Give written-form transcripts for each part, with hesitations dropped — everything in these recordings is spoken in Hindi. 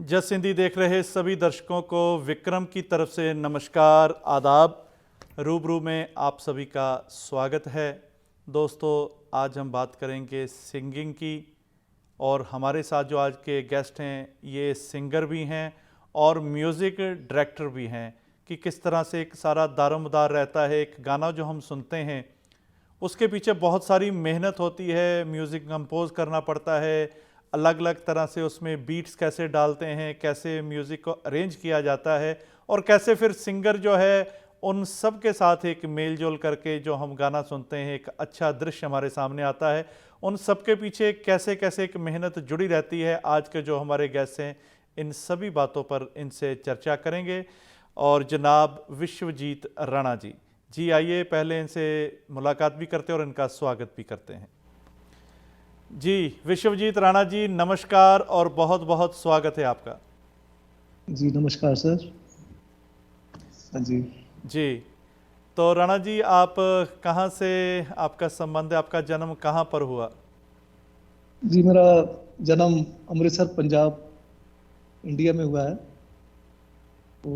जस हिंदी देख रहे सभी दर्शकों को विक्रम की तरफ से नमस्कार, आदाब। रूबरू में आप सभी का स्वागत है। दोस्तों, आज हम बात करेंगे सिंगिंग की, और हमारे साथ जो आज के गेस्ट हैं ये सिंगर भी हैं और म्यूज़िक डायरेक्टर भी हैं कि किस तरह से एक सारा दारोमदार रहता है। एक गाना जो हम सुनते हैं उसके पीछे बहुत सारी मेहनत होती है, म्यूज़िक कंपोज करना पड़ता है, अलग अलग तरह से उसमें बीट्स कैसे डालते हैं, कैसे म्यूज़िक को अरेंज किया जाता है और कैसे फिर सिंगर जो है उन सब के साथ एक मेल जोल करके जो हम गाना सुनते हैं एक अच्छा दृश्य हमारे सामने आता है। उन सब के पीछे कैसे कैसे एक मेहनत जुड़ी रहती है। आज के जो हमारे गेस्ट हैं इन सभी बातों पर इनसे चर्चा करेंगे। और जनाब विश्वजीत राणा जी, आइए पहले इनसे मुलाकात भी करते हैं और इनका स्वागत भी करते हैं। जी विश्वजीत राणा जी, नमस्कार और बहुत बहुत स्वागत है आपका। जी नमस्कार सर। हाँ जी। जी, तो राणा जी, आप कहाँ से, आपका संबंध है, आपका जन्म कहाँ पर हुआ? जी मेरा जन्म अमृतसर पंजाब इंडिया में हुआ है। तो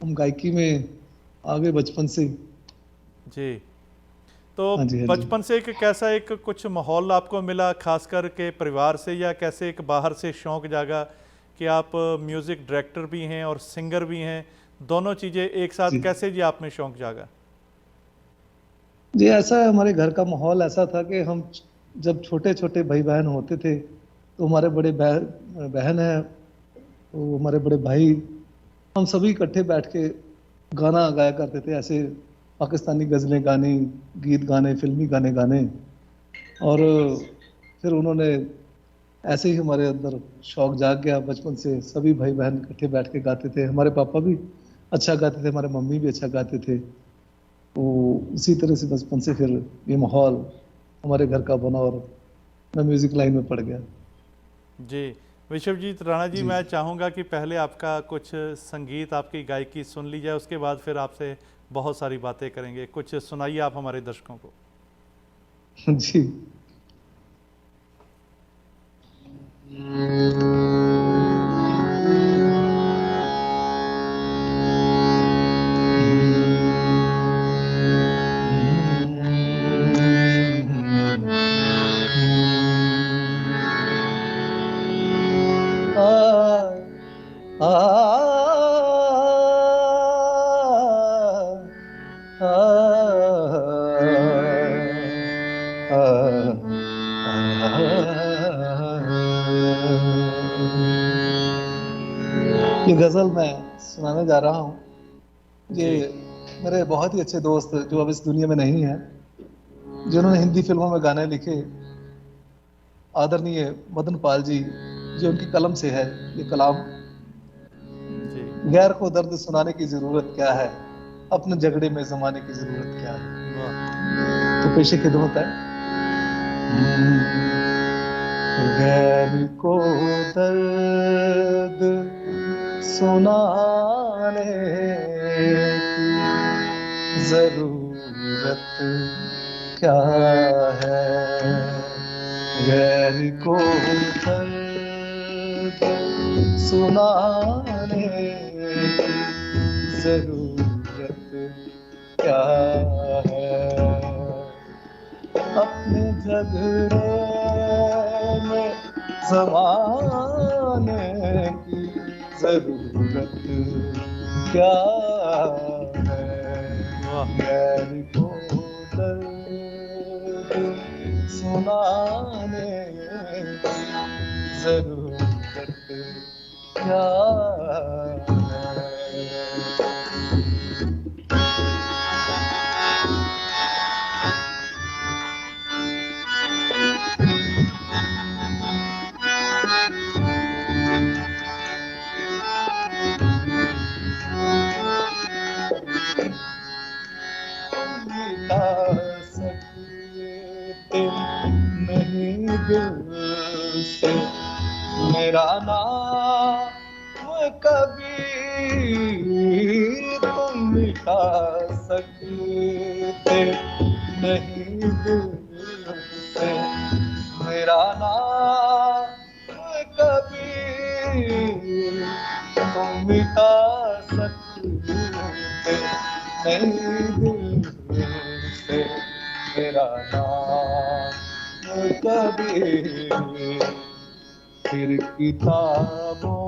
हम गायकी में आगे बचपन से। जी, तो हाँ जी, हाँ जी। बचपन से एक कैसा एक कुछ माहौल आपको मिला, खासकर के परिवार से, या कैसे एक बाहर से शौक जागा कि आप म्यूज़िक डायरेक्टर भी हैं और सिंगर भी हैं, दोनों चीज़ें एक साथ जी कैसे जी आप में शौक जागा? जी ऐसा है, हमारे घर का माहौल ऐसा था कि हम जब छोटे छोटे भाई बहन होते थे तो हमारे बड़े बहन है, तो हमारे बड़े भाई, हम सभी इकट्ठे बैठ के गाना गाया करते थे। ऐसे पाकिस्तानी गज़लें गाने, गीत गाने, फिल्मी गाने गाने। और फिर उन्होंने ऐसे ही हमारे अंदर शौक जाग गया। बचपन से सभी भाई बहन इकट्ठे बैठ के गाते थे। हमारे पापा भी अच्छा गाते थे, हमारे मम्मी भी अच्छा गाते थे। तो उसी तरह से बचपन से फिर ये माहौल हमारे घर का बना और मैं म्यूजिक लाइन में पड़ गया। जी विश्वजीत राणा जी, जी मैं चाहूँगा कि पहले आपका कुछ संगीत, आपकी गायकी सुन ली जाए, उसके बाद फिर आपसे बहुत सारी बातें करेंगे। कुछ सुनाइए आप हमारे दर्शकों को। जी आ, आ, आ, ये गजल मैं सुनाने जा रहा हूँ। ये जी मेरे बहुत ही अच्छे दोस्त जो अब इस दुनिया में नहीं है, जिन्होंने हिंदी फिल्मों में गाने लिखे, आदरणीय मदन पाल जी, जो उनकी कलम से है ये कलाम। जी गैर को दर्द सुनाने की जरूरत क्या है, अपने झगड़े में जमाने की जरूरत क्या है। वाह। तो पेशे खिदमत है। गैर को दर्द सुनाने की जरूरत क्या है, गैर को दर्द सुनाने की जरूरत क्या है, अपने झगड़े में ज़माने की जरूरत क्या है, वाह। गैर को दर्द सुनाने की जरूरत क्या है। मिटा सकते नहीं दिल से मेरा नाम कभी, तुम मिटा सकते नहीं दिल से मेरा नाम कभी, मिटा सकते नहीं दिल से मेरा नाम कभी, फिर किताबों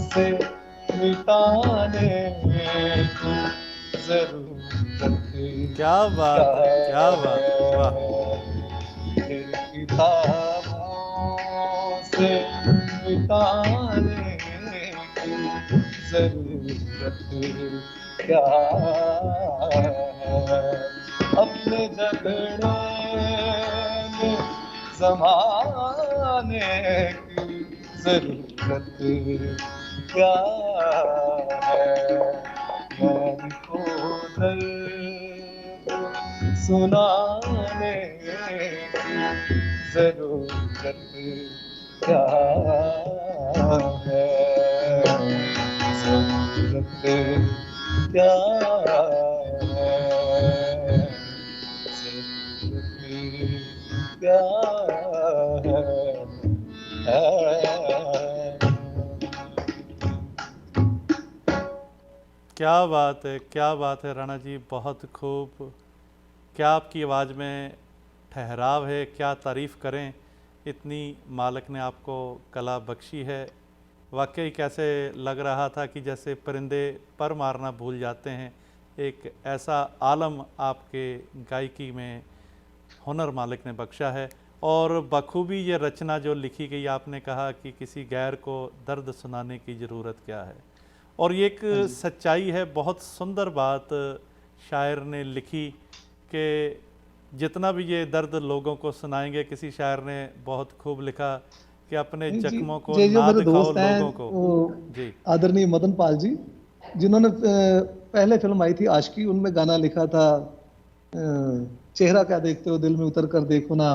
से मिटाने की जरूरत क्या बात है, क्या बात है, वाह। फिर किताबों से मिटाने की जरूरत क्या है, अपने झगड़े में ज़माने की जरूरत क्या है, यार को दर्द सुनाने की जरूरत क्या है, जरूरत क्या है, जरूरत क्या है। क्या बात है, क्या बात है राणा जी, बहुत खूब। क्या आपकी आवाज़ में ठहराव है, क्या तारीफ़ करें, इतनी मालिक ने आपको कला बख्शी है। वाकई कैसे लग रहा था कि जैसे परिंदे पर मारना भूल जाते हैं, एक ऐसा आलम आपके गायकी में हुनर मालिक ने बख्शा है। और बखूबी ये रचना जो लिखी गई, आपने कहा कि किसी गैर को दर्द सुनाने की ज़रूरत क्या है, और ये एक सच्चाई है। बहुत सुंदर बात शायर ने लिखी कि जितना भी ये दर्द लोगों को सुनाएंगे, किसी शायर ने बहुत खूब लिखा कि अपने नहीं जी, जख्मों को ये जो ना मेरे दिखाओ दोस्त हैं लोगों को। वो जी आदरणीय मदन पाल जी, जिन्होंने पहले फिल्म आई थी आशिकी, उनमें गाना लिखा था चेहरा क्या देखते हो दिल में उतर कर देखो ना।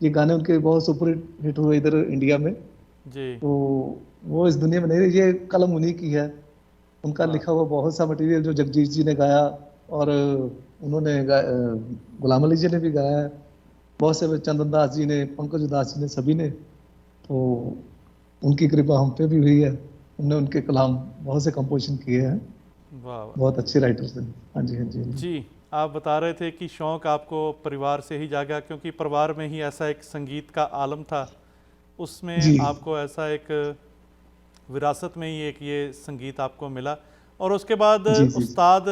ये गाने उनके बहुत सुपर हिट हुए इधर इंडिया में। जी। तो वो इस दुनिया में नहीं रहे, ये कलम उन्हीं की है। उनका वाह। लिखा हुआ बहुत सा मटेरियल जो जगजीत जी ने गाया, और उन्होंने गुलाम अली जी ने भी गाया है, बहुत से, चंदन दास जी ने, पंकज उदास जी ने, सभी ने। तो उनकी कृपा हम पे भी हुई है। हमने उनके कलाम बहुत से कंपोजिशन किए हैं, वाह वाह। बहुत अच्छे राइटर्स हैं। हाँ जी, हाँ जी, हाँ जी। जी, आप बता रहे थे कि शौक़ आपको परिवार से ही जागा, क्योंकि परिवार में ही ऐसा एक संगीत का आलम था, उसमें जी आपको ऐसा एक विरासत में ही एक ये संगीत आपको मिला। और उसके बाद जी जी जी उस्ताद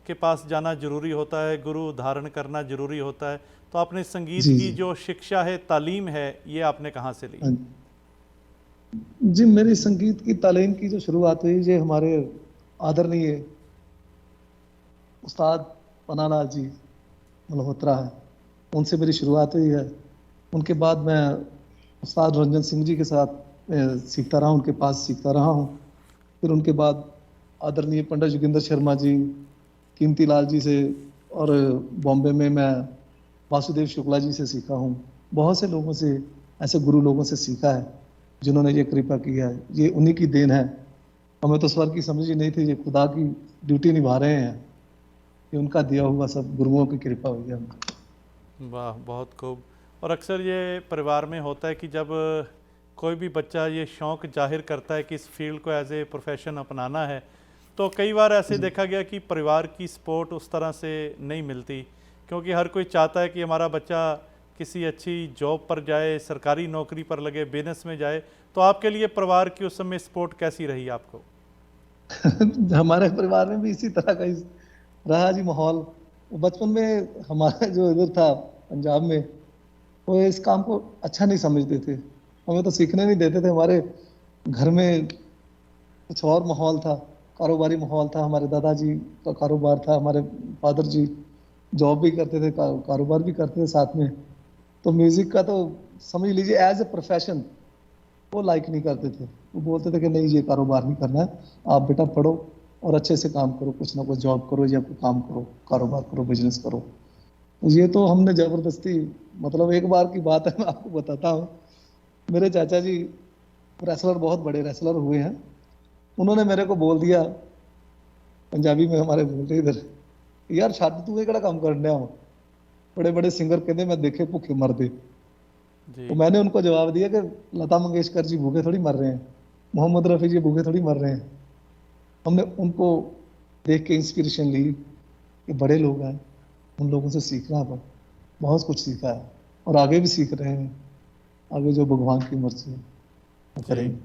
के पास जाना ज़रूरी होता है, गुरु धारण करना ज़रूरी होता है। तो आपने संगीत जी की जी। जो शिक्षा है, तालीम है, ये आपने कहाँ से ली? हाँ जी, मेरी संगीत की तालीम की जो शुरुआत हुई, ये हमारे आदरणीय उस्ताद पन्नालाल जी मल्होत्रा है, उनसे मेरी शुरुआत हुई है। उनके बाद मैं उस्ताद रंजन सिंह जी के साथ सीखता रहा, उनके पास सीखता रहा हूँ। फिर उनके बाद आदरणीय पंडित जोगिंदर शर्मा जी, कीमती लाल जी से, और बॉम्बे में मैं वासुदेव शुक्ला जी से सीखा हूँ। बहुत से लोगों से, ऐसे गुरु लोगों से सीखा है जिन्होंने ये कृपा की है। ये उन्हीं की देन है। हमें तो स्वर्ग की समझ ही नहीं थी, ये खुदा की ड्यूटी निभा रहे हैं। ये उनका दिया हुआ सब गुरुओं की कृपा हुई है हमको। वाह, बहुत खूब। और अक्सर ये परिवार में होता है कि जब कोई भी बच्चा ये शौक़ जाहिर करता है कि इस फील्ड को एज ए प्रोफेशन अपनाना है, तो कई बार ऐसे देखा गया कि परिवार की सपोर्ट उस तरह से नहीं मिलती, क्योंकि हर कोई चाहता है कि हमारा बच्चा किसी अच्छी जॉब पर जाए, सरकारी नौकरी पर लगे, बिजनेस में जाए। तो आपके लिए परिवार की उस समय सपोर्ट कैसी रही आपको? हमारे परिवार में भी इसी तरह का रहा जी माहौल। बचपन में हमारा जो इधर था पंजाब में, वो इस काम को अच्छा नहीं समझते थे, हमें तो सीखने नहीं देते थे। हमारे घर में कुछ और माहौल था, कारोबारी माहौल था। हमारे दादाजी का कारोबार था, हमारे फादर जी जॉब भी करते थे, कारोबार भी करते थे साथ में। तो म्यूजिक का तो समझ लीजिए एज ए प्रोफेशन वो लाइक नहीं करते थे। वो बोलते थे कि नहीं, ये कारोबार नहीं करना है, आप बेटा पढ़ो और अच्छे से काम करो, कुछ ना कुछ जॉब करो या कोई काम करो, कारोबार करो, बिजनेस करो। तो ये तो हमने जबरदस्ती, मतलब एक बार की बात है, मैं आपको बताता हूँ। मेरे चाचा जी रेसलर, बहुत बड़े रेसलर हुए हैं। उन्होंने मेरे को बोल दिया, पंजाबी में हमारे बोलते इधर, यार छात्र तू ये काम करने आओ, बड़े बड़े सिंगर कहते मैं देखे भूखे मर दे। तो मैंने उनको जवाब दिया कि लता मंगेशकर जी भूखे थोड़ी मर रहे हैं, मोहम्मद रफ़ी जी भूखे थोड़ी मर रहे हैं। हमने उनको देख के इंस्पिरेशन ली कि बड़े लोग हैं, उन लोगों से सीखना है, बहुत कुछ सीखा है और आगे भी सीख रहे हैं। आगे जो भगवान की मर्जी है वो जी, करेंगे।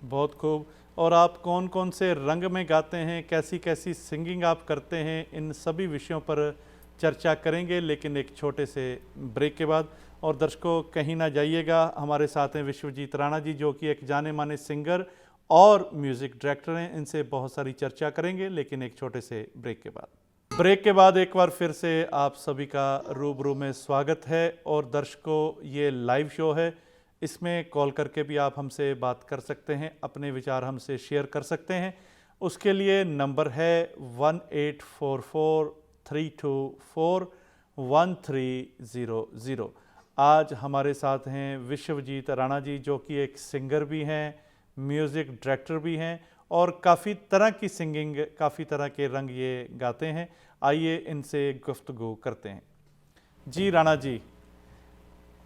बहुत खूब। और आप कौन कौन से रंग में गाते हैं, कैसी कैसी सिंगिंग आप करते हैं, इन सभी विषयों पर चर्चा करेंगे, लेकिन एक छोटे से ब्रेक के बाद। और दर्शकों कहीं ना जाइएगा, हमारे साथ हैं विश्वजीत राणा जी, जो कि एक जाने माने सिंगर और म्यूज़िक डायरेक्टर हैं। इनसे बहुत सारी चर्चा करेंगे, लेकिन एक छोटे से ब्रेक के बाद। ब्रेक के बाद एक बार फिर से आप सभी का रूबरू में स्वागत है। और दर्शकों, ये लाइव शो है, इसमें कॉल करके भी आप हमसे बात कर सकते हैं, अपने विचार हमसे शेयर कर सकते हैं। उसके लिए नंबर है 1844-324-1300। आज हमारे साथ हैं विश्वजीत राणा जी, जो कि एक सिंगर भी हैं, म्यूज़िक डायरेक्टर भी हैं और काफ़ी तरह की सिंगिंग, काफ़ी तरह के रंग ये गाते हैं। आइए इनसे गुफ्तगू करते हैं। जी राणा जी,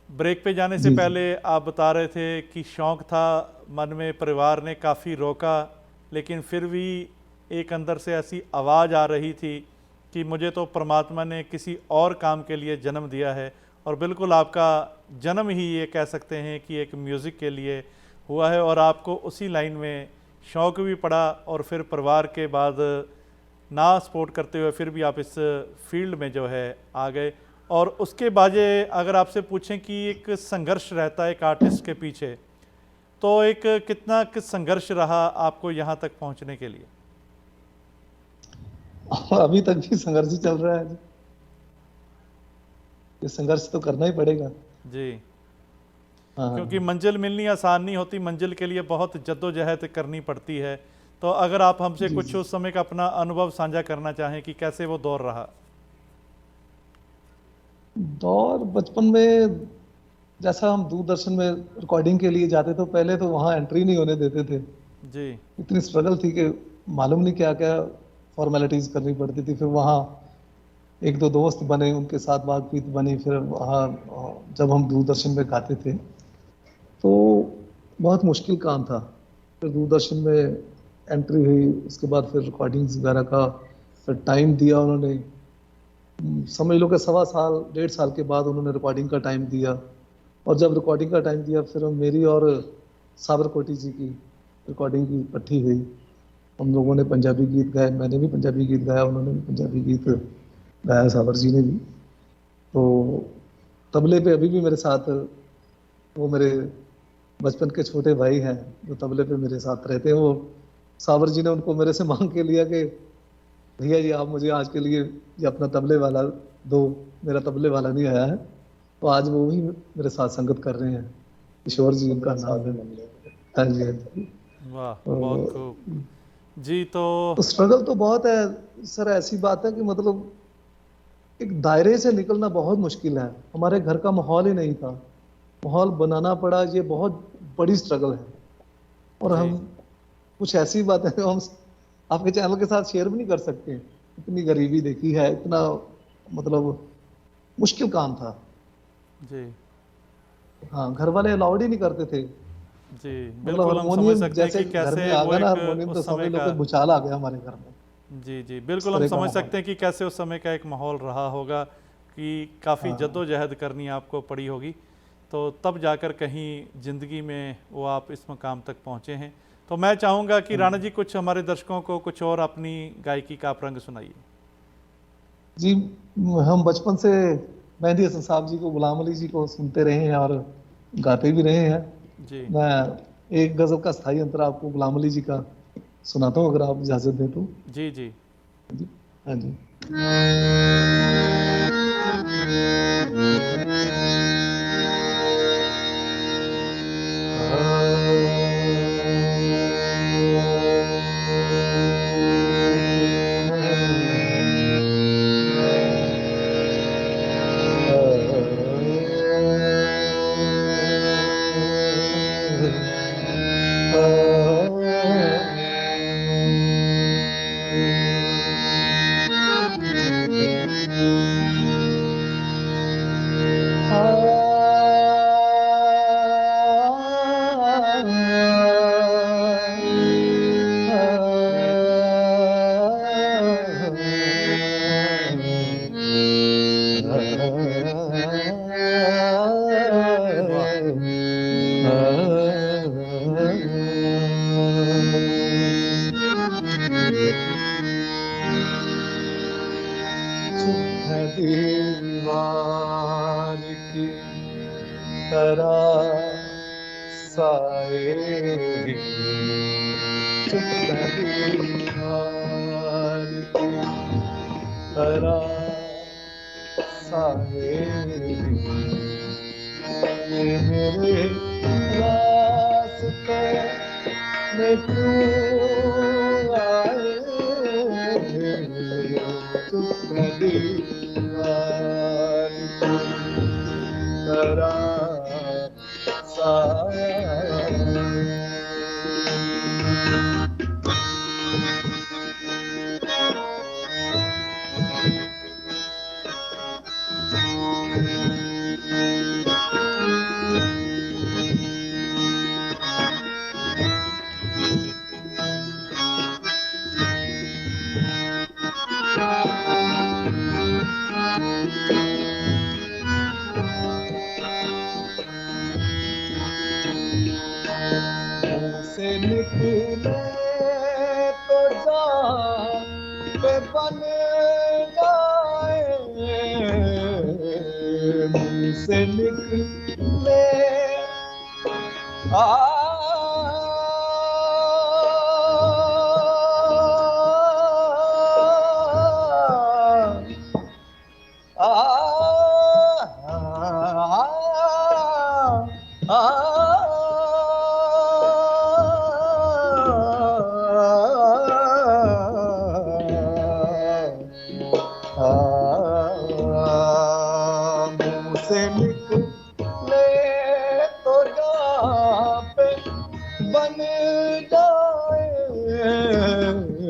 ब्रेक पे जाने से जी जी। पहले आप बता रहे थे कि शौक़ था मन में, परिवार ने काफ़ी रोका, लेकिन फिर भी एक अंदर से ऐसी आवाज़ आ रही थी कि मुझे तो परमात्मा ने किसी और काम के लिए जन्म दिया है। और बिल्कुल आपका जन्म ही ये कह सकते हैं कि एक म्यूज़िक के लिए हुआ है, और आपको उसी लाइन में शौक़ भी पड़ा और फिर परिवार के बाद ना सपोर्ट करते हुए फिर भी आप इस फील्ड में जो है आ गए। और उसके बाद अगर आपसे पूछें कि एक संघर्ष रहता है एक आर्टिस्ट के पीछे, तो एक कितना संघर्ष रहा आपको यहाँ तक पहुँचने के लिए? अभी तक भी संघर्ष ही चल रहा है जी। ये संघर्ष तो करना ही पड़ेगा। जी, हाँ क्योंकि हाँ। मंजिल मिलनी आसान नहीं होती, मंजिल के लिए बहुत जद्दोजहद करनी पड़ती है। तो अगर आप हमसे जी कुछ जी। उस समय का अपना अनुभव साझा करना चाहें कि कैसे वो दौर रहा। दौर बचपन में, जैसा हम दूरदर्शन में रिकॉर्डिंग के लिए जाते, तो पहले तो वहाँ एंट्री नहीं होने देते थे। जी इतनी स्ट्रगल थी कि मालूम नहीं क्या क्या फॉर्मेलिटीज करनी पड़ती थी। फिर वहाँ एक दो दोस्त बने, उनके साथ बातचीत बनी। फिर वहाँ जब हम दूरदर्शन में गाते थे तो बहुत मुश्किल काम था। फिर दूरदर्शन में एंट्री हुई, उसके बाद फिर रिकॉर्डिंग्स वगैरह का फिर टाइम दिया उन्होंने। समझ लो कि 1.25 साल 1.5 साल के बाद उन्होंने रिकॉर्डिंग का टाइम दिया। और जब रिकॉर्डिंग का टाइम दिया, फिर मेरी और साबरकोटी जी की रिकॉर्डिंग की इकट्ठी हुई। हम लोगों ने पंजाबी गीत गाए, मैंने भी पंजाबी गीत गाया, उन्होंने भी पंजाबी गीत गाया, साबर जी ने भी। तो तबले पे अभी भी मेरे साथ वो मेरे बचपन के छोटे भाई हैं जो तबले पे मेरे साथ रहते हैं। वो साबर जी ने उनको मेरे से मांग के लिया कि भैया जी आप मुझे आज के लिए ये अपना तबले वाला दो, मेरा तबले वाला नहीं आया है। तो आज वो भी मेरे साथ संगत कर रहे हैं। किशोर जी उनका नाम है। हाँ जी हाँ जी। वाह, बहुत तो खूब। जी, तो स्ट्रगल तो बहुत है सर। ऐसी बात है कि मतलब एक दायरे से निकलना बहुत मुश्किल है। हमारे घर का माहौल ही नहीं था, माहौल बनाना पड़ा। ये बहुत बड़ी स्ट्रगल है। और जी हम कुछ ऐसी बातें जो हम आपके चैनल के साथ शेयर भी नहीं कर सकते। इतनी गरीबी देखी है, इतना मतलब मुश्किल काम था। जी हाँ, घर वाले अलाउड ही नहीं करते थे। जी, मतलब बिल्कुल हम समझ हारमोनियम सकते हैं जैसे कि घर में कैसे आ वो गया ना, एक हारमोनियम तो उस समझ समय लो का। कि भूचाल आ गया हमारे घर में। जी जी, इस बिल्कुल हम तरह का समझ माहौल। सकते हैं कि कैसे उस समय का एक माहौल रहा होगा, कि काफ़ी हाँ। जद्दोजहद करनी आपको पड़ी होगी, तो तब जाकर कहीं ज़िंदगी में वो आप इस मकाम तक पहुँचे हैं। तो मैं चाहूँगा कि राणा जी कुछ हमारे दर्शकों को कुछ और अपनी गायकी का आप रंग सुनाइए। जी, हम बचपन से मेहंदी हसन साहब जी को, गुलाम अली जी को सुनते रहे हैं और गाते भी रहे हैं। जी मैं एक गजल का स्थाई अंतरा आपको गुलाम अली जी का सुनाता हूँ, अगर आप इजाजत दें तो। जी जी। जी हाँ जी। साए चुप दीवार की तरह साए ये मेरे रास्ते में क्यों आए चुप दीवार की तरह साए से निकले तो जान पे बन जाए मुंह से निकले आ मुंह से निकले तो जहाँ पे बन जाए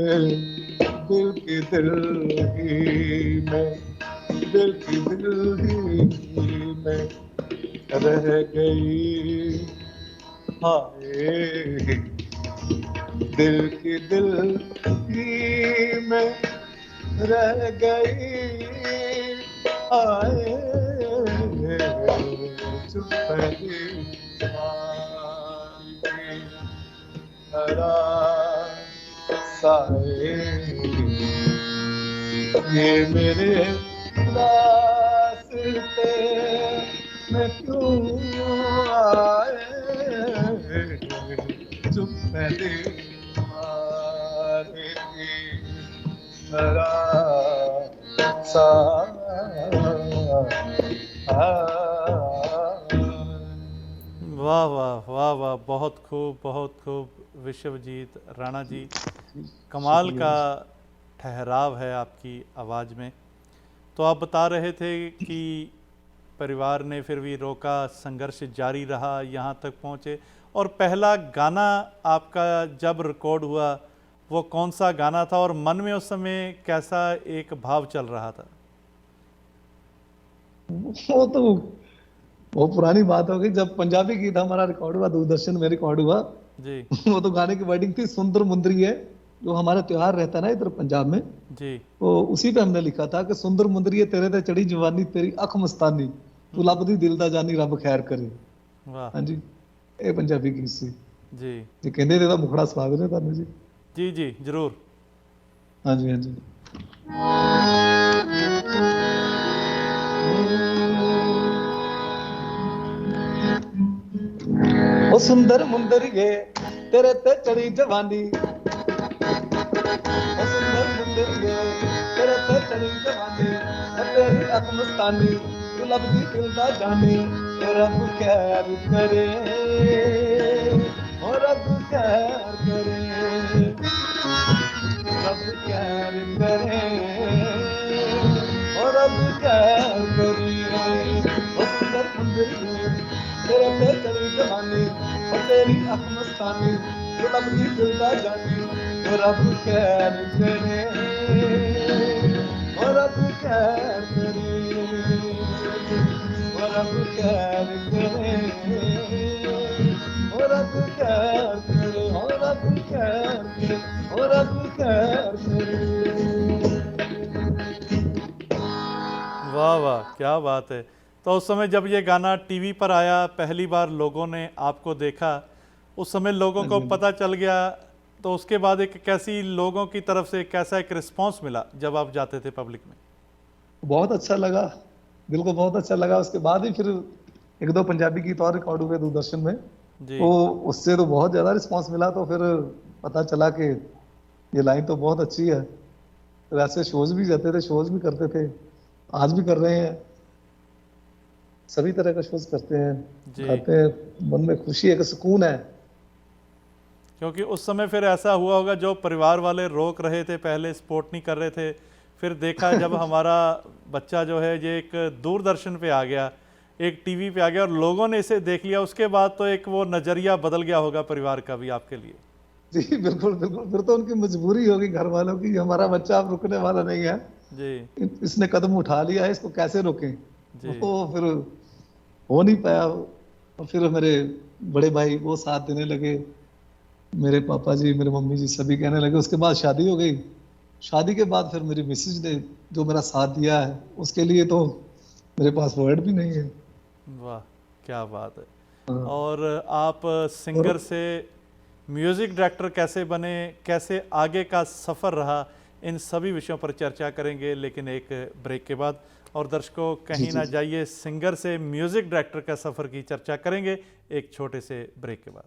दिल की दिल ही में दिल की दिल ही में रह गई हाय दिल की दिल ही में रह गई आए चुप साए ये मेरे रास्ते में क्यों आए चुप वाह वाह वाह वाह, बहुत खूब विश्वजीत राणा जी, कमाल का ठहराव है आपकी आवाज़ में। तो आप बता रहे थे कि परिवार ने फिर भी रोका, संघर्ष जारी रहा, यहाँ तक पहुँचे। और पहला गाना आपका जब रिकॉर्ड हुआ वो कौन सा गाना था और मन में उस समय कैसा एक भाव चल रहा था? वो तो बहुत पुरानी बात हो गई, जब पंजाबी गीत हमारा रिकॉर्ड हुआ, दूरदर्शन में रिकॉर्ड हुआ जी। वो तो गाने की वर्डिंग थी सुंदर मुंदरी है, जो हमारा त्योहार रहता है ना इधर पंजाब में जी। तो उसी पे हमने लिखा था कि सुंदर मुंदरी है तेरे ते चढ़ी जवानी तेरी अख मस्तानी तू लभदी दिल दा जानी रब खैर करे। वाह। हाँ जी, ਇਹ ਪੰਜਾਬੀ ਗੀਤ ਸੀ जी ਜੀ, ਕਹਿੰਦੇ ਇਹਦਾ ਮੁਖੜਾ ਸਵਾਦ ਨੇ ਤੁਹਾਨੂੰ ਜੀ। जी जी जरूर। ਹਾਂਜੀ ਹਾਂਜੀ। ਉਹ ਸੁੰਦਰ ਮੁੰਦਰੀਏ ਤੇਰੇ ਤੇ ਚੜੀ ਜਵਾਨੀ ਉਹ ਸੁੰਦਰ ਮੁੰਦਰੀਏ ਤੇਰੇ ਤੇ ਚੜੀ ਜਵਾਨੀ ਤੇਰੀ ਅੱਖ ਮਸਤਾਨੀ ਤੂੰ ਲੱਭਦੀ ਦਿਲ ਦਾ ਜਾਨੀ ਰੱਬ ਖੈਰ ਕਰੇ ਉਹ ਰੱਬ ਖੈਰ ਕਰੇ ਰੱਬ ਖੈਰ ਕਰੇ ਉਹ ਰੱਬ ਖੈਰ ਕਰੇ ਉਹ ਸੁੰਦਰ ਮੁੰਦਰੀਏ तेरे पे चली जवानी और तेरी अख मस्तानी जो लभदी दिल दा जानी ओ रब खैर करे ओ रब खैर करे ओ रब खैर करे ओ रब खैर करे ओ रब खैर करे ओ रब खैर करे। वाह वाह, क्या बात है। तो उस समय जब ये गाना टीवी पर आया, पहली बार लोगों ने आपको देखा, उस समय लोगों को पता चल गया, तो उसके बाद एक कैसी लोगों की तरफ से कैसा एक रिस्पांस मिला जब आप जाते थे पब्लिक में? बहुत अच्छा लगा, दिल को बहुत अच्छा लगा। उसके बाद ही फिर एक दो पंजाबी गीत और रिकॉर्ड हुए दूरदर्शन में, जी वो उससे तो बहुत ज्यादा रिस्पांस मिला, तो फिर पता चला कि ये लाइन तो बहुत अच्छी है। तो ऐसे शोज भी जाते थे, शोज भी करते थे, आज भी कर रहे हैं, सभी तरह का शोज करते हैं, जी। गाते हैं। मन में खुशी है, कि सुकून है। क्योंकि उस समय फिर ऐसा हुआ होगा, जो परिवार वाले रोक रहे थे, पहले सपोर्ट नहीं कर रहे थे, फिर देखा जब हमारा बच्चा जो है ये एक दूरदर्शन पे आ गया, एक टीवी पे आ गया और लोगों ने इसे देख लिया, उसके बाद तो एक वो नज़रिया बदल गया होगा परिवार का भी आपके लिए। जी बिल्कुल बिल्कुल, फिर तो उनकी मजबूरी होगी घर वालों की, हमारा बच्चा अब रुकने वाला नहीं है, जी इसने कदम उठा लिया है, इसको कैसे रोकें। जी वो फिर हो नहीं पाया। और फिर मेरे बड़े भाई वो साथ देने लगे, मेरे पापा जी, मेरे मम्मी जी सभी कहने लगे। उसके बाद शादी हो गई। शादी के बाद फिर मेरी मिसेज ने जो मेरा साथ दिया है, उसके लिए तो मेरे पास वर्ड भी नहीं है। वाह, क्या बात है। हाँ। और आप और सिंगर से म्यूज़िक डायरेक्टर कैसे बने, कैसे आगे का सफ़र रहा, इन सभी विषयों पर चर्चा करेंगे, लेकिन एक ब्रेक के बाद। और दर्शकों जी कहीं जी ना जी। जाइए, सिंगर से म्यूज़िक डायरेक्टर का सफ़र की चर्चा करेंगे एक छोटे से ब्रेक के बाद।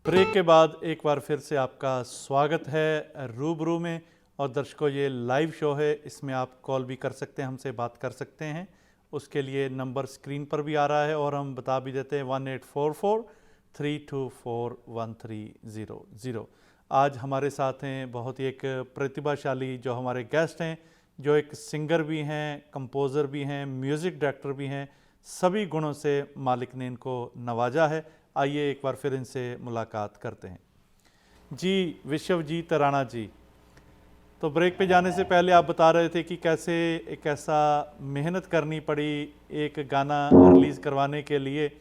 ब्रेक के बाद एक बार फिर से आपका स्वागत है रूबरू में। और दर्शकों, ये लाइव शो है, इसमें आप कॉल भी कर सकते हैं, हमसे बात कर सकते हैं। उसके लिए नंबर स्क्रीन पर भी आ रहा है और हम बता भी देते हैं, 1844-324-1300। आज हमारे साथ हैं बहुत ही एक प्रतिभाशाली जो हमारे गेस्ट हैं, जो एक सिंगर भी हैं, कंपोज़र भी हैं, म्यूज़िक डायरेक्टर भी हैं। सभी गुणों से मालिक ने इनको नवाजा है। आइए एक बार फिर इनसे मुलाकात करते हैं। जी विश्वजीत राणा जी, तो ब्रेक पे जाने से पहले आप बता रहे थे कि कैसे एक ऐसा मेहनत करनी पड़ी एक गाना रिलीज़ करवाने के लिए,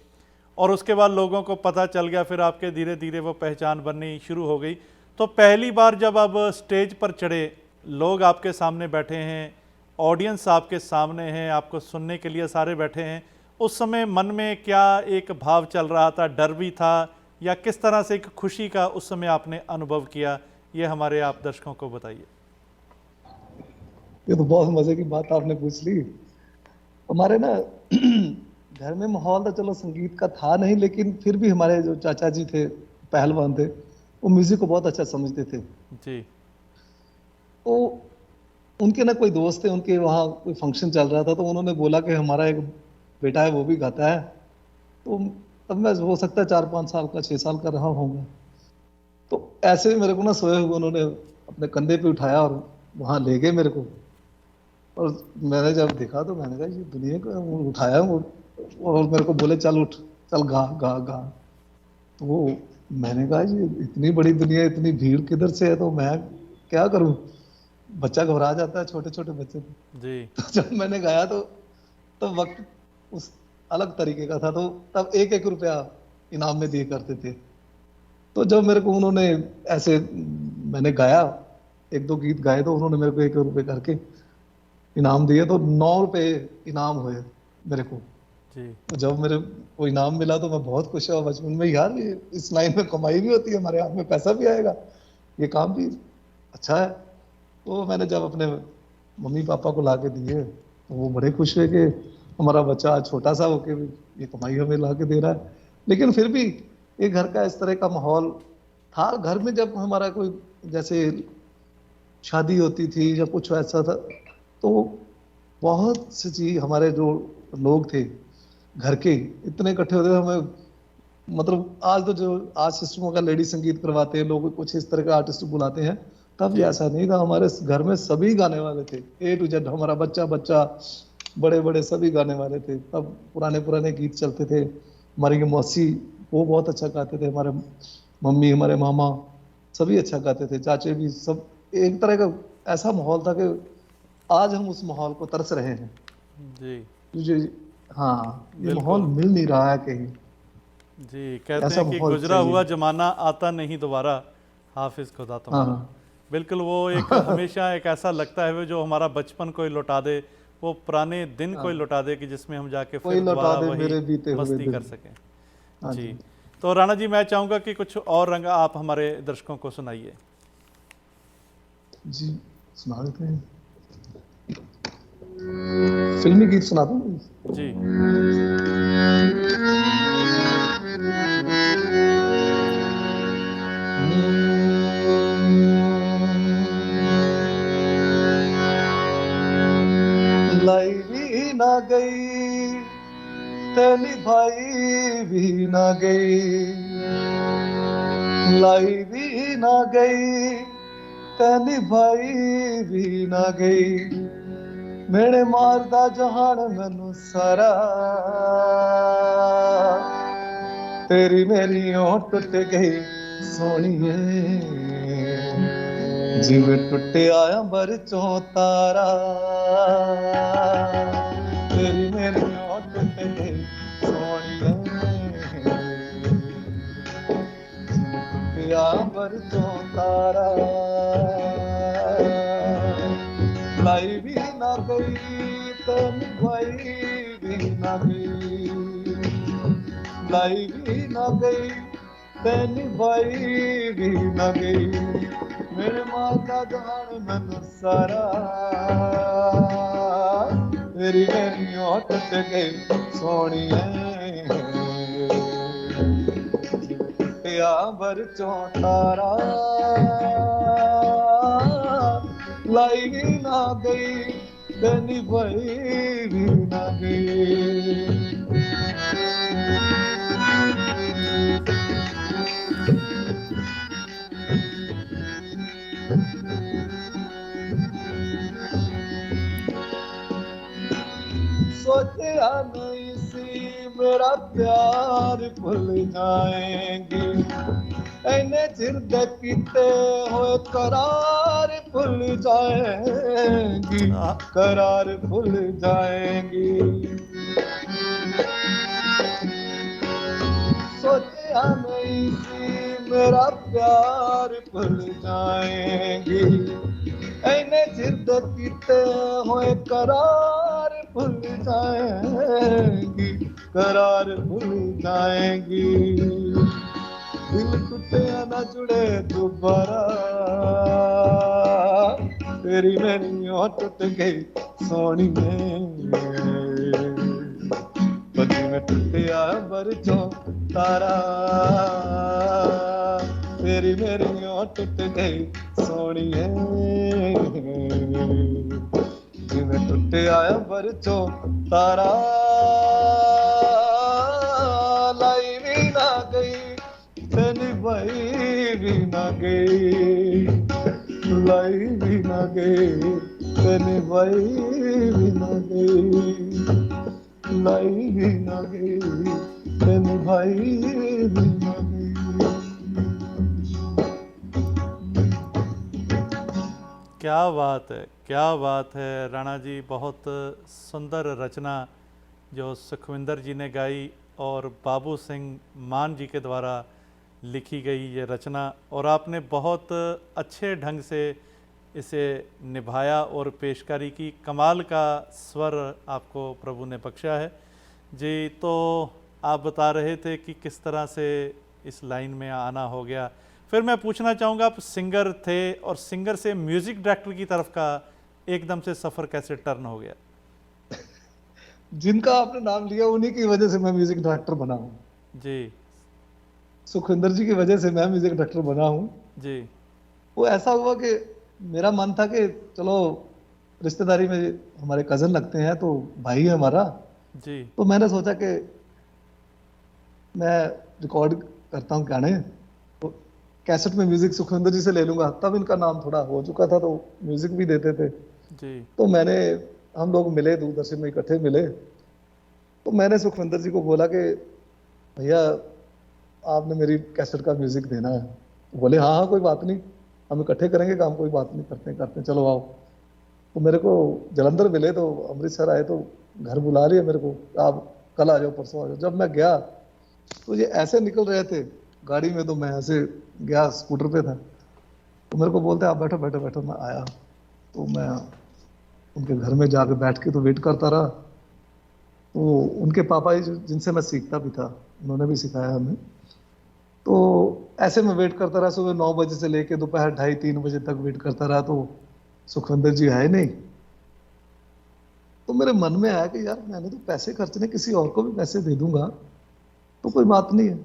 और उसके बाद लोगों को पता चल गया, फिर आपके धीरे धीरे वो पहचान बननी शुरू हो गई। तो पहली बार जब आप स्टेज पर चढ़े, लोग आपके सामने बैठे हैं, ऑडियंस आपके सामने है, आपको सुनने के लिए सारे बैठे हैं, उस समय मन में क्या एक भाव चल रहा था? डर भी था, या किस तरह से एक खुशी का उस समय आपने अनुभव किया? ये हमारे आप दर्शकों को बताइए। ये तो बहुत मजे की बात आपने पूछ ली। हमारे ना घर में माहौल तो चलो संगीत का था नहीं, लेकिन फिर भी हमारे जो चाचा जी थे, पहलवान थे, वो म्यूजिक को बहुत अच्छा समझते थे। जी तो उनके ना कोई दोस्त थे, उनके वहाँ कोई फंक्शन चल रहा था, तो उन्होंने बोला कि हमारा एक बेटा है, वो भी गाता है। तो तब मैं हो सकता है 4-5 साल का, 6 साल का रहा होऊंगा। तो ऐसे ही मेरे को ना सोए हुए उन्होंने अपने कंधे पे उठाया और वहां ले गए मेरे को। और मैंने जब देखा तो मैंने कहा ये दुनिया को उठाया वो, और मेरे को बोले चल उठ, चल गा गा गा। तो वो, मैंने कहा ये इतनी बड़ी दुनिया, इतनी भीड़ किधर से है, तो मैं क्या करूं। बच्चा घबरा जाता है, छोटे छोटे बच्चे। जी तो जब मैंने गाया तो तब वक्त उस अलग तरीके का था। तो तब 1-1 रुपया इनाम में दिए करते थे। तो जब मेरे को उन्होंने ऐसे, मैंने गाया, 1-2 गीत गाए, तो उन्होंने मेरे को 1 रुपए करके इनाम दिए, तो 9 रुपए इनाम हुए मेरे को। जी तो जब मेरे को इनाम मिला तो मैं बहुत खुश हुआ बचपन में, यार ये इस लाइन में कमाई भी होती है, हमारे हाथ में पैसा भी आएगा, ये काम भी अच्छा है। तो मैंने जब अपने मम्मी पापा को ला के दिए, तो वो बड़े खुश हुए कि हमारा बच्चा आज छोटा सा होके भी ये कमाई हमें ला के दे रहा है। लेकिन फिर भी एक घर का इस तरह का माहौल था। घर में जब हमारा कोई जैसे शादी होती थी या कुछ ऐसा था, तो बहुत सी चीज, हमारे जो लोग थे घर के इतने इकट्ठे होते थे, हमें मतलब आज तो जो आज सिस्टम होगा, लेडी संगीत करवाते हैं लोग, कुछ इस तरह के आर्टिस्ट बुलाते हैं। तब ये जी ऐसा नहीं था, हमारे घर में सभी गाने वाले थे, ए टू जेड, हमारा बच्चा बच्चा, बड़े बड़े सभी गाने वाले थे। तब पुराने पुराने गीत चलते थे। हमारी मौसी वो बहुत अच्छा गाते थे, हमारे मम्मी, हमारे मामा सभी अच्छा गाते थे, चाचे भी सब। एक तरह का ऐसा माहौल था कि आज हम उस माहौल को तरस रहे हैं। जी तुझे, हाँ, ये माहौल बिल्कुल। मिल नहीं रहा है कहीं। जी, कहते ऐसा हैं कि माहौल गुजरा चाहिए। हुआ जमाना आता नहीं दोबारा, हाफिज खुदा हाँ तुम्हारा। बिल्कुल, वो एक हाँ हमेशा एक ऐसा लगता है वो जो हमारा बचपन कोई लौटा दे, वो पुराने दिन कोई हाँ, लौटा दे, कि जिसमें हम जाके कोई फिर लौटा दोबारा दे वही मेरे बीते हुए मस्ती कर दिन। सकें। हाँ जी, जी तो राणा जी, मैं चाहूँगा कि कुछ और रंग आप हमारे दर्शकों को सुनाइए। जी, सुना देते हैं। फिल्मी गीत सुना दूं? जी गई ते निभाई भी ना गई, लाई भी ना गई ते निभाई भी ना गई। मेरे मारदा जहान मैनू सारा, तेरी मेरी ओं टुट गई सोहणीए, जिवें टुटिया अंबर चों तारा। तेरी मेरी ओं टुट गई सोहणीए, जिवें टुटिया अंबर चों तारा। लाई भी ना गई ते निभाई भी ना गई, लाई भी ना गई ते निभाई भी ना गई। मेरे माता जहान मैनू सारा, तेरी मेरी ओं टुट गई सोहणीए, टुटिया अंबर चों तारा। लाई भी ना गई ते निभाई भी ना गई। सोचा नहीं सी मेरा प्यार भुल जाएंगी, इन्ने चिर दे कीते होए करार भुल जाएंगी, करार भुल जाएंगी। सोचा नहीं सी मेरा प्यार भुल जाएंगी, इन्ने चिर दे कीते होए करार भुल जाएंगी, करार भुल जाएंगी। दिल टूटे ना जुड़े दोबारा, तेरी मेरी ओं टूट गई सोहणीए, बदी में टूटिया अंबर चों तारा। तेरी मेरी ओं टूट गई सोहणीए, जिवें टुटिया अंबर चों तारा। लाई भी ना गई ते निभाई भी ना गई, लाई भी ना गई ते निभाई भी ना गई, लाई भी ना गई ते निभाई भी ना गई। क्या बात है, क्या बात है राणा जी। बहुत सुंदर रचना जो सुखविंदर जी ने गाई और बाबू सिंह मान जी के द्वारा लिखी गई ये रचना, और आपने बहुत अच्छे ढंग से इसे निभाया और पेशकारी की। कमाल का स्वर आपको प्रभु ने बख्शा है जी। तो आप बता रहे थे कि किस तरह से इस लाइन में आना हो गया। फिर मैं पूछना चाहूँगा, आप सिंगर थे और सिंगर से म्यूज़िक डायरेक्टर की तरफ का एकदम से सफ़र कैसे टर्न हो गया? जिनका आपने नाम लिया उन्हीं की वजह से मैं म्यूजिक डायरेक्टर बना हूँ जी। सुखविंदर जी की वजह से मैं म्यूजिक डायरेक्टर बना हूँ जी। वो ऐसा हुआ कि मेरा मन था कि चलो रिश्तेदारी में हमारे कजन लगते हैं तो भाई है हमारा, जी। तो मैंने सोचा कि मैं रिकॉर्ड करता हूँ गाने, तो कैसेट में म्यूजिक सुखविंदर जी से ले लूंगा। तब इनका नाम थोड़ा हो चुका था तो म्यूजिक भी देते थे। जी। तो हम लोग मिले, दूरदर्शन में इकट्ठे मिले, तो मैंने सुखविंदर जी को बोला कि भैया आपने मेरी कैसेट का म्यूजिक देना है। तो बोले हाँ हाँ कोई बात नहीं, हम इकट्ठे करेंगे काम, कोई बात नहीं, करते हैं चलो आओ। तो मेरे को जलंधर मिले, तो अमृतसर आए तो घर बुला रही है मेरे को, आप कल आ जाओ परसों आ जाओ। जब मैं गया तो ये ऐसे निकल रहे थे गाड़ी में, तो मैं ऐसे गया, स्कूटर पे था, तो मेरे को बोलते आप बैठो बैठो बैठो। मैं आया तो मैं उनके घर में जाके बैठ के तो वेट करता रहा। तो उनके पापा ही जिनसे मैं सीखता भी था, उन्होंने भी सिखाया हमें। तो ऐसे में वेट करता रहा, सुबह 9 बजे से लेके दोपहर 2:30-3 बजे तक वेट करता रहा, तो सुखविंदर जी आए नहीं। तो मेरे मन में आया कि यार मैंने तो पैसे खर्चने, किसी और को भी पैसे दे दूंगा तो कोई बात नहीं है।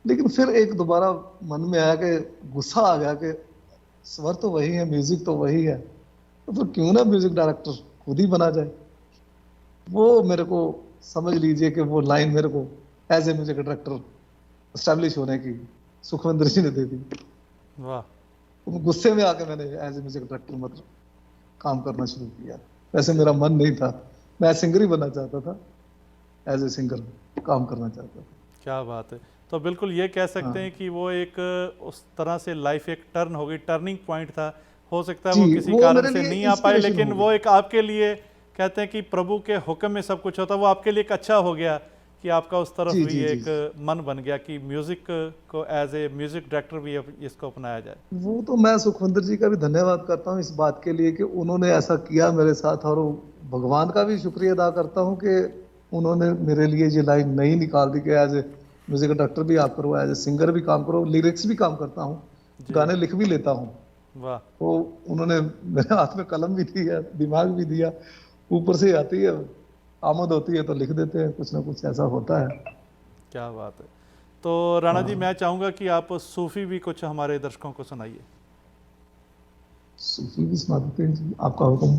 लेकिन फिर एक दोबारा मन में आया कि गुस्सा आ गया कि स्वर तो वही है, म्यूजिक तो वही है, तो फिर क्यों ना म्यूजिक डायरेक्टर खुद ही बना जाए। वो मेरे को समझ लीजिए कि वो लाइन मेरे को as a music director establish होने की सुखविंदर जी ने दे दी। वाह। तो गुस्से में आके मैंने एज ए म्यूजिक डायरेक्टर मतलब काम करना शुरू किया। वैसे मेरा मन नहीं था, मैं सिंगर ही बनना चाहता था, एज ए सिंगर काम करना चाहता था। क्या बात है। तो बिल्कुल ये कह सकते हाँ हैं कि वो एक उस तरह से लाइफ एक टर्न हो गई, टर्निंग पॉइंट था। हो सकता है जी, वो किसी वो कारण मेरे से लिए नहीं आ पाए, इंस्पिरेशन लेकिन हो वो गई। एक आपके लिए कहते हैं कि प्रभु के हुक्म में सब कुछ होता है, वो आपके लिए एक अच्छा हो गया कि आपका उस तरफ जी भी जी जी एक मन बन गया कि म्यूज़िक को एज ए म्यूज़िक डायरेक्टर भी इसको अपनाया जाए। वो तो मैं सुखविंदर जी का भी धन्यवाद करता हूँ इस बात के लिए कि उन्होंने ऐसा किया मेरे साथ, और भगवान का भी शुक्रिया अदा करता हूँ कि उन्होंने मेरे लिए ये लाइन नहीं निकाल दी कि एज ए म्यूजिक डायरेक्टर भी आप करो, एज ए सिंगर भी काम करो, लिरिक्स भी काम करता हूँ, जी। गाने लिख भी लेता हूँ। वाह। तो उन्होंने मेरे हाथ में कलम भी दी है, दिमाग भी दिया, ऊपर से आती है, आमद होती है तो लिख देते हैं, कुछ ना कुछ ऐसा होता है। क्या बात है। तो राणा जी, हाँ, मैं चाहूँगा कि आप सूफ़ी भी कुछ हमारे दर्शकों को सुनाइए। सूफी भी सुना देते हैं जी, आपका हुक्म।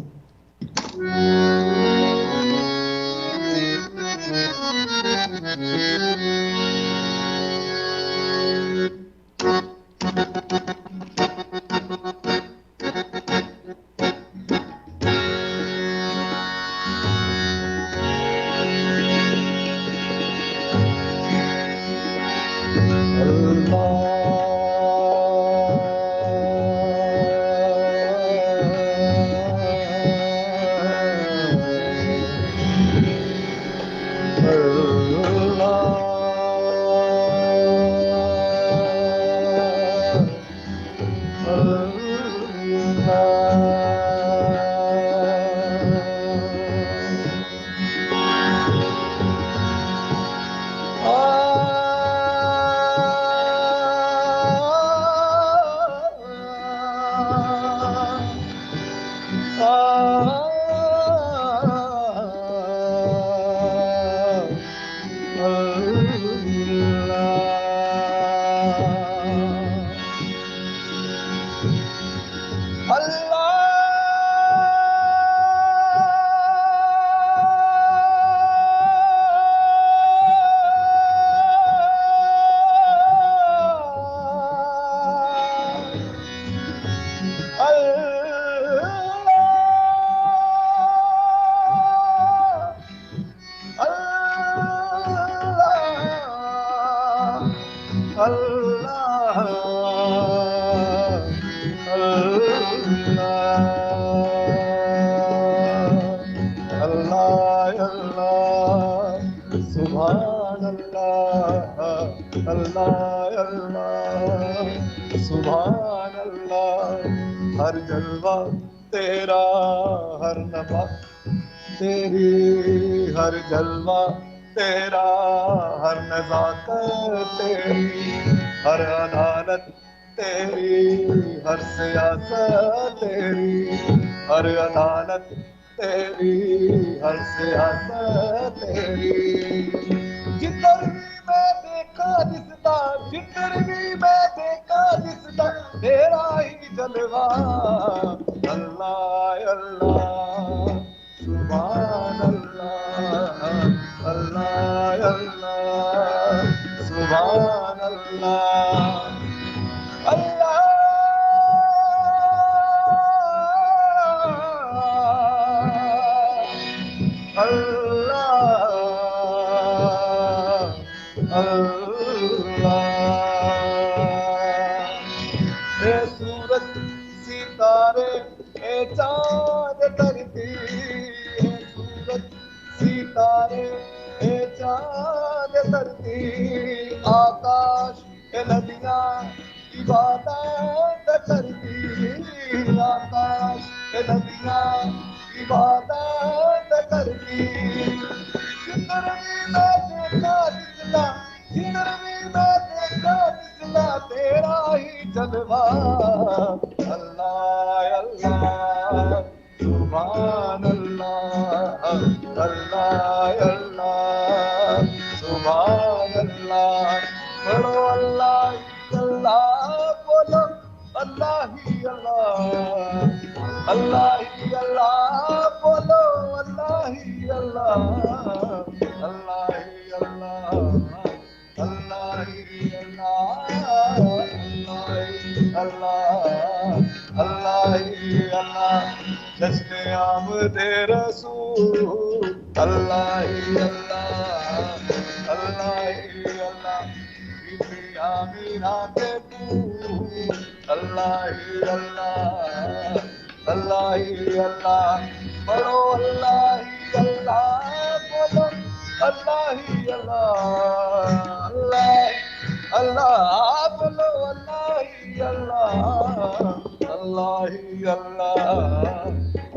सुभान अल्लाह, हर जलवा तेरा, हर नफा तेरी, हर जलवा तेरा, हर नजाकत तेरी, हर अदालत तेरी, हर सियासत तेरी, हर अदालत तेरी, हर सियासत तेरी। जिधर भी मैं देखा दिसदा, जिधर भी मैं देखा दिसदा तेरा ही जलवा। अल्लाह अल्लाह सुभान अल्लाह, अल्लाह अल्लाह सुभान अल्लाह, अल्लाह अल्लाह अल्लाह। ए सूरज सितारे ए चांद धरती, ए सूरज सितारे ए चांद धरती, आकाश ए नदियां इबादत करती, आकाश ए नदियां इबादत करती। जिधर भी मैं देखा दिसला, जिधर भी मैं देखा दिसला तेरा ही जलवा। अल्लाह अल्लाह सुभान अल्लाह, अल्लाह अल्लाह सुभान अल्लाह। बोलो अल्लाह अल्लाह, बोलो अल्लाह ही अल्लाह, अल्लाह ही अल्लाह, बोलो अल्लाह ही अल्लाह। अल्लाह अल्लाह ही अल्लाह जश्न आमदे रसूल अल्लाह ही अल्लाह अल्लाह ही अल्लाह बीबी आमीना के फूल अल्लाह ही अल्लाह अल्लाह ही अल्लाह बोलो अल्लाह ही अल्लाह बोलो अल्लाह ही अल्लाह अल्लाह अल्लाह बोलो अल्लाह ही अल्लाह अल्लाह ही अल्लाह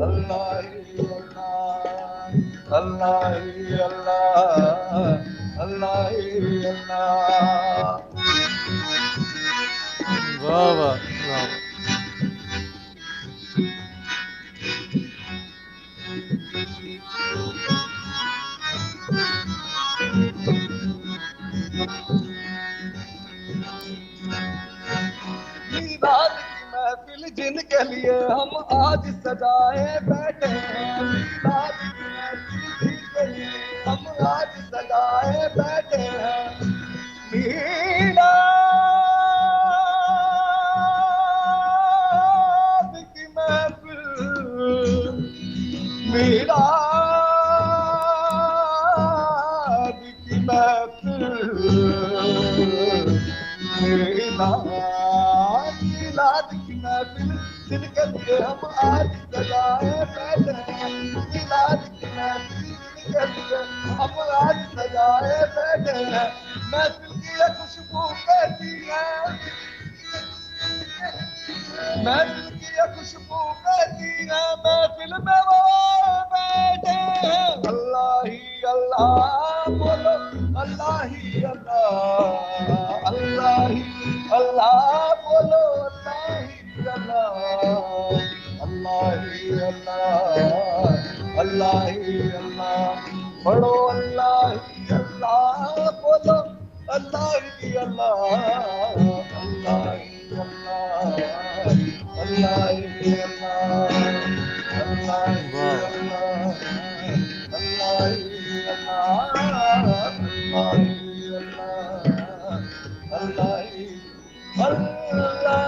अल्लाह ही अल्लाह अल्लाह ही अल्लाह अल्लाह ही अल्लाह। वाह वाह वाह। मीलाद की महफिल जिनके लिए हम आज सजाए बैठे हैं मीलाद की महफिल जिनके लिए हम आज सजाए बैठे हैं मीलाद की महफिल मीलाद की महफिल मीलाद की महफिल जिनके लिए हम आज सजाए बैठे हैं मीलाद की महफिल जिनके लिए हम आज सजाए बैठे हैं महफिल की ये खुशबू कैसी है महफिल की ये खुशबू कैसी है महफिल में वो बैठे हैं अल्लाह ही अल्लाह बोलो अल्लाह ही अल्लाह अल्लाह ही अल्लाह बोलो अल्लाह ही अल्लाह अल्लाह ही अल्लाह अल्लाह ही अल्लाह पढ़ो अल्लाह ही अल्लाह बोलो अल्लाह ही अल्लाह अल्लाह ही अल्लाह अल्लाह ही अल्लाह अल्लाह ही अल्लाह अल्लाह ही अल्लाह अल्लाह ही अल्लाह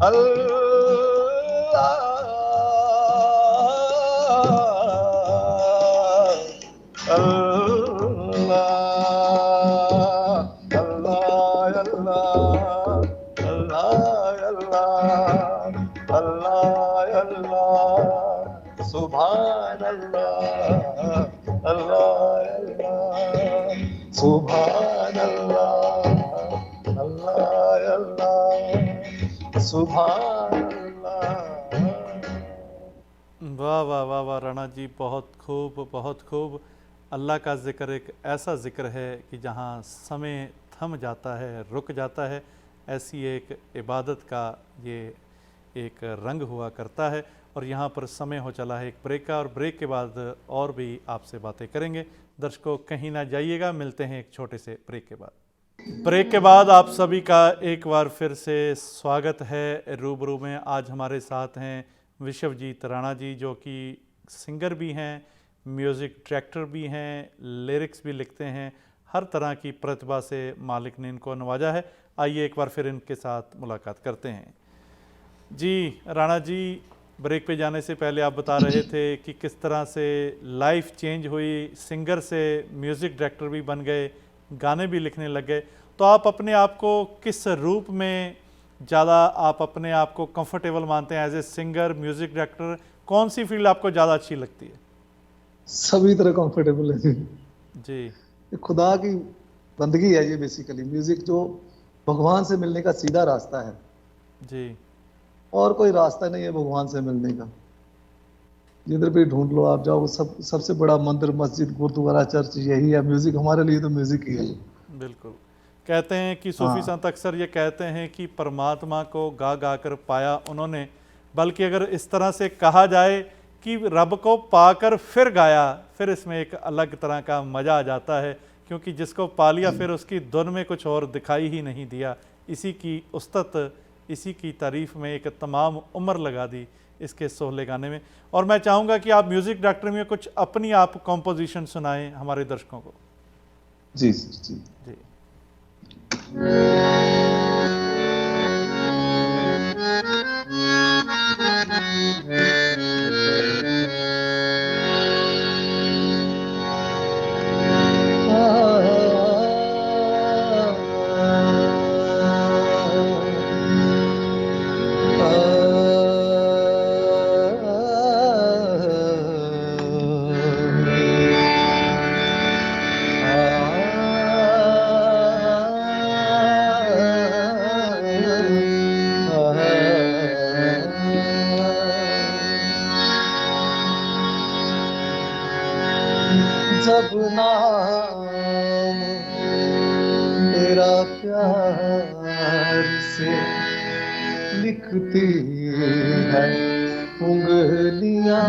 अल्लाह ही सुभान अल्लाह अल्लाह अल्लाह सुभान अल्लाह अल्लाह अल्लाह सुभान अल्लाह। वाह वाह वाह वाह राणा जी, बहुत खूब बहुत खूब। अल्लाह का ज़िक्र एक ऐसा ज़िक्र है कि जहाँ समय थम जाता है, रुक जाता है, ऐसी एक इबादत का ये एक रंग हुआ करता है। और यहाँ पर समय हो चला है एक ब्रेक का, और ब्रेक के बाद और भी आपसे बातें करेंगे। दर्शकों कहीं ना जाइएगा, मिलते हैं एक छोटे से ब्रेक के बाद। ब्रेक के बाद आप सभी का एक बार फिर से स्वागत है रूबरू में। आज हमारे साथ हैं विश्वजीत राणा जी, जो कि सिंगर भी हैं, म्यूज़िक डायरेक्टर भी हैं, लिरिक्स भी लिखते हैं। हर तरह की प्रतिभा से मालिक ने इनको नवाजा है। आइए एक बार फिर इनके साथ मुलाकात करते हैं। जी राणा जी, ब्रेक पे जाने से पहले आप बता रहे थे कि किस तरह से लाइफ चेंज हुई, सिंगर से म्यूज़िक डायरेक्टर भी बन गए, गाने भी लिखने लग गए। तो आप अपने आप को किस रूप में ज़्यादा आप अपने आप को कंफर्टेबल मानते हैं? As a singer, music director, कौन सी फील्ड आपको ज़्यादा अच्छी लगती है? सभी तरह कंफर्टेबल है जी। ये खुदा की बंदगी है, ये बेसिकली म्यूजिक जो भगवान से मिलने का सीधा रास्ता है जी। और कोई रास्ता नहीं है भगवान से मिलने का। जिधर भी ढूंढ लो आप जाओ, सबसे बड़ा मंदिर, मस्जिद, गुरुद्वारा, चर्च यही है। म्यूजिक हमारे लिए तो म्यूजिक ही है। बिल्कुल। कहते हैं कि सूफी संत अक्सर ये कहते हैं कि परमात्मा को गा गा कर पाया उन्होंने, बल्कि अगर इस तरह से कहा जाए कि रब को पाकर फिर गाया, फिर इसमें एक अलग तरह का मज़ा आ जाता है, क्योंकि जिसको पा लिया फिर उसकी धुन में कुछ और दिखाई ही नहीं दिया। इसी की उस्तत, इसी की तारीफ़ में एक तमाम उम्र लगा दी इसके सोहले गाने में। और मैं चाहूँगा कि आप म्यूज़िक डायरेक्टर में कुछ अपनी आप कॉम्पोजिशन सुनाएं हमारे दर्शकों को। जी सर जी। जी। जब नाम तेरा प्यार से लिखती है उंगलियां,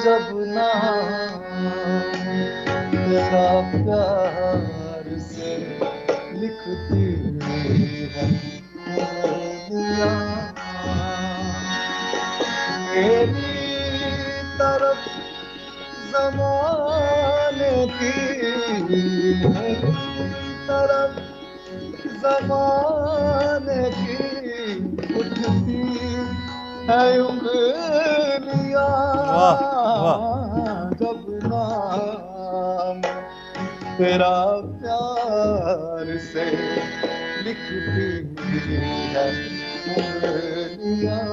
जब नाम तेरा प्यार से लिखती है उंगलियां, मेरी तरफ ज़माने की, मेरी तरफ ज़माने की उठती है उंगलियां, वाह वाह। जब नाम तेरा प्यार से लिखती है उंगलियां,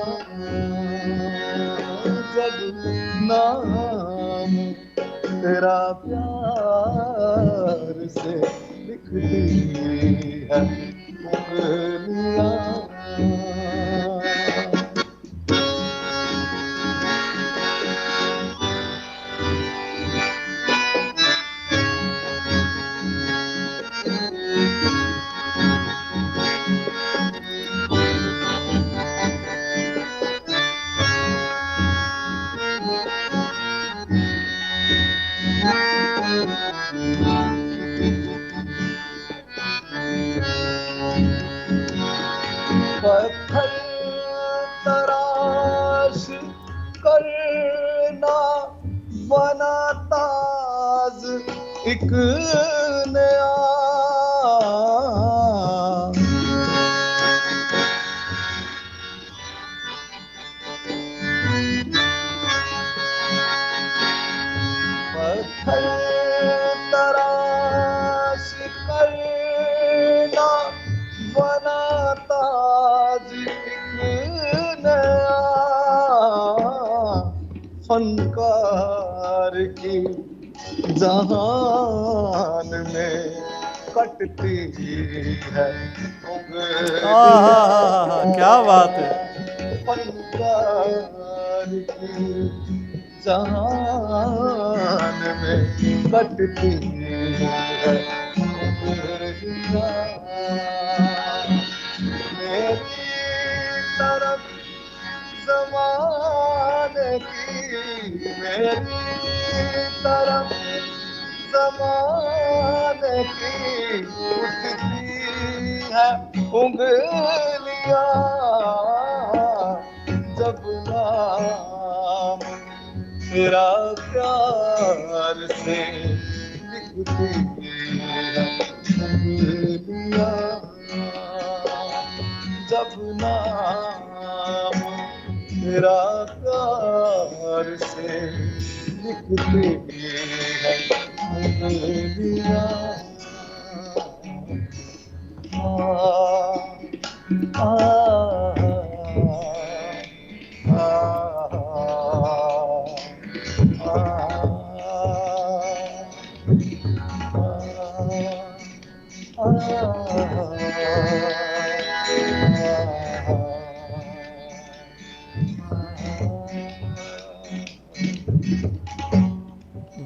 जब नाम तेरा प्यार से लिखती है उंगलियां। पत्थर तराश करना बना ताज एक नया, पत्थर तराश करना बना ताज एक नया, फनकार की जहान में कटती है उंगलियां, क्या बात है। फनकार की जहान में कटती है उंगलियां, मेरी तरफ ज़माने की, मेरी तरफ ज़माने की उठती है उंगलियां, जब नाम तेरा प्यार से लिखती है उंगलियां, जब नाम तेरा प्यार से लिखती है उंगलियां। आ, आ,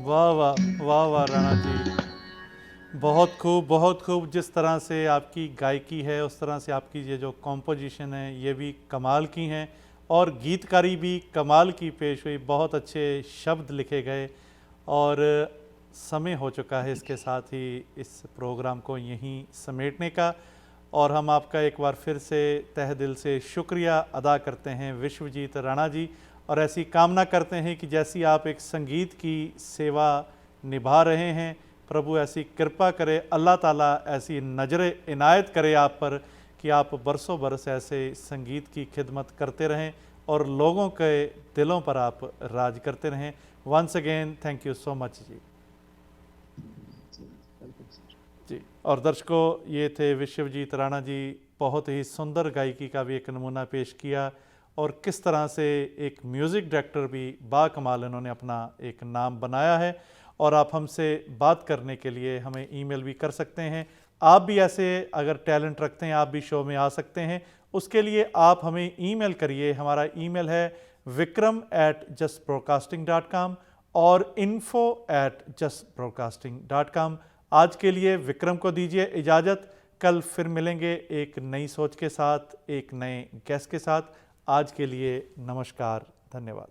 वाह वाह वाह वाह राणा जी, बहुत खूब बहुत खूब। जिस तरह से आपकी गायकी है उस तरह से आपकी ये जो कॉम्पोजिशन है ये भी कमाल की हैं, और गीतकारी भी कमाल की पेश हुई, बहुत अच्छे शब्द लिखे गए। और समय हो चुका है इसके साथ ही इस प्रोग्राम को यहीं समेटने का, और हम आपका एक बार फिर से तहे दिल से शुक्रिया अदा करते हैं विश्वजीत राणा जी, और ऐसी कामना करते हैं कि जैसी आप एक संगीत की सेवा निभा रहे हैं। प्रभु ऐसी कृपा करे, अल्लाह ताला ऐसी नज़र इनायत करे आप पर कि आप बरसों बरस ऐसे संगीत की खिदमत करते रहें और लोगों के दिलों पर आप राज करते रहें। Once again thank you so much जी। जी, और दर्शकों, ये थे विश्वजीत राणा जी। बहुत ही सुंदर गायकी का भी एक नमूना पेश किया और किस तरह से एक म्यूज़िक डायरेक्टर भी बाकमाल इन्होंने अपना एक नाम बनाया है। और आप हमसे बात करने के लिए हमें ईमेल भी कर सकते हैं। आप भी ऐसे अगर टैलेंट रखते हैं, आप भी शो में आ सकते हैं। उसके लिए आप हमें ईमेल करिए। हमारा ईमेल है vikram@justbroadcasting.com और info@justbroadcasting.com। आज के लिए विक्रम को दीजिए इजाज़त। कल फिर मिलेंगे एक नई सोच के साथ, एक नए गेस्ट के साथ। आज के लिए नमस्कार, धन्यवाद।